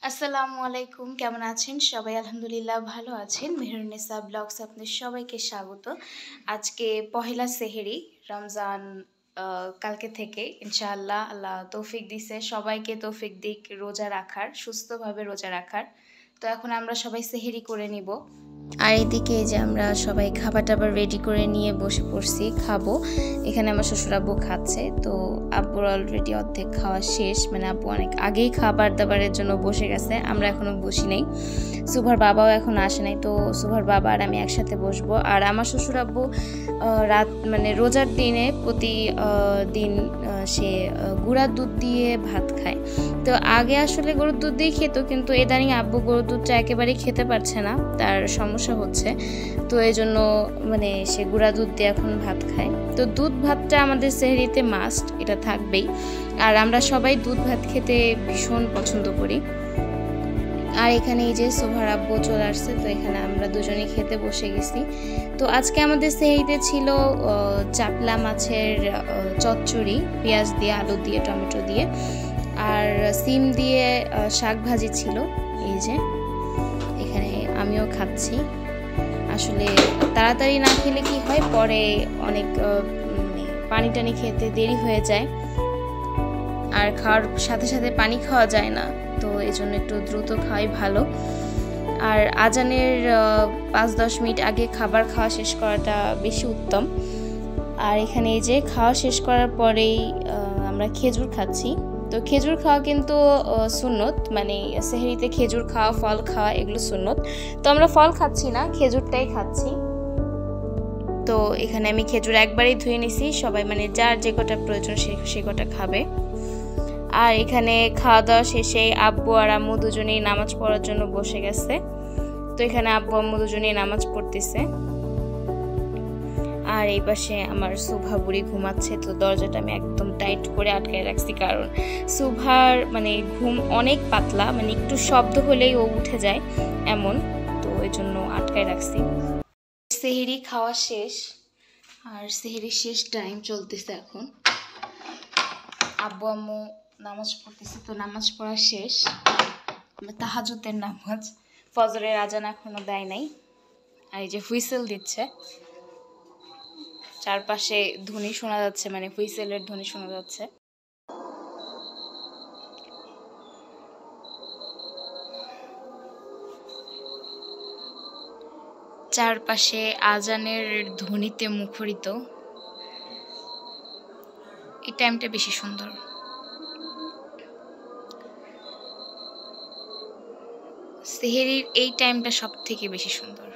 আসসালামু আলাইকুম, কেমন আছেন সবাই? আলহামদুলিল্লাহ ভালো আছেন। মেহেরুন্নেসা ব্লগস আপনাদের সবাইকে স্বাগত। আজকে পহেলা সেহেরি, রমজান কালকে থেকে ইনশাআল্লাহ আল্লাহ তৌফিক দিছে, সবাইকে তৌফিক দিক রোজা রাখার, সুস্থভাবে রোজা রাখার। তো এখন আমরা সবাই সেহেরি করে নিব। আর এদিকে যে আমরা সবাই খাবার টাবার রেডি করে নিয়ে বসে পড়ছি, খাবো। এখানে আমার শ্বশুর আব্বু খাচ্ছে, তো আব্বুর অলরেডি অর্ধেক খাওয়া শেষ, মানে আব্বু অনেক আগেই খাবার দাবারের জন্য বসে গেছে, আমরা এখনো বসি নাই। সুভার বাবাও এখন আসে নাই, তো সুভার বাবা আর আমি একসাথে বসবো। আর আমার শ্বশুর আব্বু রাত মানে রোজার দিনে প্রতি দিন সে গুঁড়ার দুধ দিয়ে ভাত খায়। তো আগে আসলে গরুর দুধ দিয়ে খেত, কিন্তু ইদানিং আব্বু গরুর দুধটা একেবারেই খেতে পারছে না, তার সমস্যা হচ্ছে। তো এই জন্য মানে সে গুঁড়া দুধ দিয়ে এখন ভাত খায়। তো দুধ ভাতটা আমাদের সেহরিতে মাস্ট, এটা থাকবেই। আর আমরা সবাই দুধ ভাত খেতে ভীষণ পছন্দ করি। আর এখানে এই যে সোভার আব্বু চলে আসছে, তো এখানে আমরা দুজনেই খেতে বসে গেছি। তো আজকে আমাদের সেহরিতে ছিল চাপলা মাছের চচ্চড়ি, পেঁয়াজ দিয়ে, আলু দিয়ে, টমেটো দিয়ে, আর সিম দিয়ে শাক ভাজি ছিল। এই যে এখানে আমিও খাচ্ছি। আসলে তাড়াতাড়ি না খেলে কি হয়, পরে অনেক পানি টানি খেতে দেরি হয়ে যায়, আর খাওয়ার সাথে সাথে পানি খাওয়া যায় না, তো এই জন্য একটু দ্রুত খাওয়াই ভালো। আর আজানের 5-10 মিনিট আগে খাবার খাওয়া শেষ করাটা বেশি উত্তম। আর এখানে এই যে খাওয়া শেষ করার পরেই আমরা খেজুর খাচ্ছি। তো খেজুর খাওয়া কিন্তু সুন্নত, মানে সেহরিতে খেজুর খাওয়া, ফল খাওয়া এগুলো সুন্নত। তো আমরা ফল খাচ্ছি না, খেজুরটাই খাচ্ছি। তো এখানে আমি খেজুর একবারই ধুয়ে নিছি, সবাই মানে যার যে কটা প্রয়োজন সে কটা খাবে। আর এখানে খাওয়া দাওয়া শেষে আব্বু আর আম্মু দুজনেই নামাজ পড়ার জন্য বসে গেছে। তো এখানে আব্বু আম্মু দুজনেই নামাজ পড়তেছে। আর এই পাশে আমার সুভা বুড়ি ঘুমাচ্ছে, তো দরজাটা আমি একদম টাইট করে আটকায় রাখছি, কারণ সুভার মানে ঘুম অনেক পাতলা, মানে একটু শব্দ হলেই ও উঠে যায় এমন, তো ওই জন্য আটকায় রাখছি। সেহরি খাওয়া শেষ, আর সেহরির শেষ টাইম চলতেছে এখন। আব্বু আম্মু নামাজ পড়তেছে, তো নামাজ পড়া শেষ, তাহাজ্জুদের নামাজ, ফজরের আজান এখনো দেয় নাই। আর এই যে হুইসেল দিচ্ছে, চারপাশে ধ্বনি শোনা যাচ্ছে, মানে হুইসেলের ধ্বনি শোনা যাচ্ছে। চারপাশে আজানের ধ্বনিতে মুখরিত, এই টাইমটা বেশি সুন্দর। সেহরির এই টাইমটা সব থেকে বেশি সুন্দর।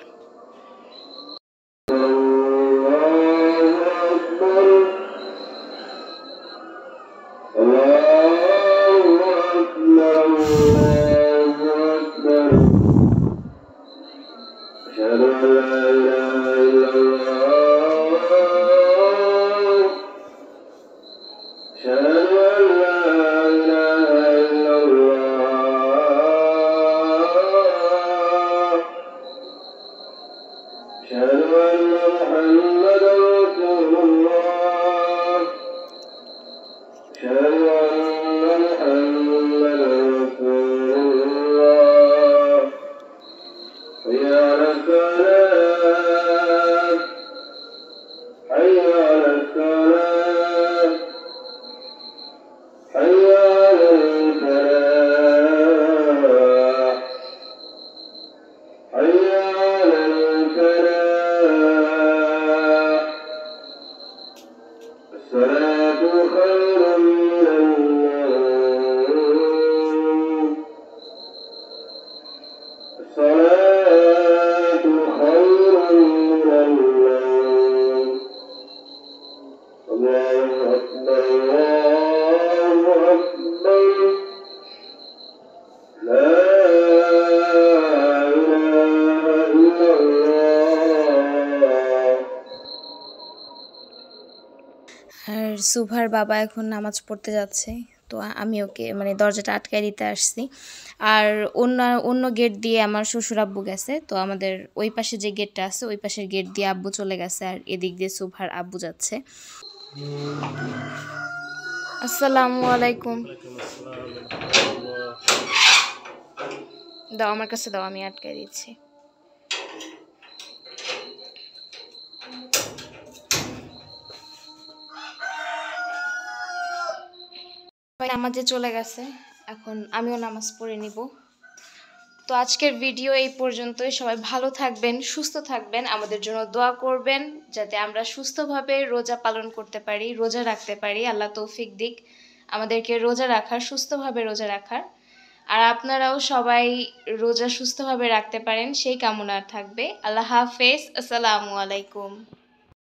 আর সুভার বাবা এখন নামাজ পড়তে যাচ্ছে, তো আমি ওকে মানে দরজাটা আটকায় দিতে আসছি। আর অন্য গেট দিয়ে আমার শ্বশুর আব্বু গেছে, তো আমাদের ওই পাশে যে গেটটা আছে ওই পাশের গেট দিয়ে আব্বু চলে গেছে, আর এদিক দিয়ে সুভার আব্বু যাচ্ছে। আসসালামু আলাইকুম। দাও আমার কাছে দাও, আমি আটকে দিচ্ছি। নামাজে চলে গেছে, এখন আমিও নামাজ পড়ে নিব। তো আজকের ভিডিও এই পর্যন্তই। সবাই ভালো থাকবেন, সুস্থ থাকবেন, আমাদের জন্য দোয়া করবেন যাতে আমরা সুস্থভাবে রোজা পালন করতে পারি, রোজা রাখতে পারি। আল্লাহ তৌফিক দিক আমাদেরকে রোজা রাখার, সুস্থভাবে রোজা রাখার। আর আপনারাও সবাই রোজা সুস্থভাবে রাখতে পারেন সেই কামনা থাকবে। আল্লাহ হাফেজ, আসসালামু আলাইকুম।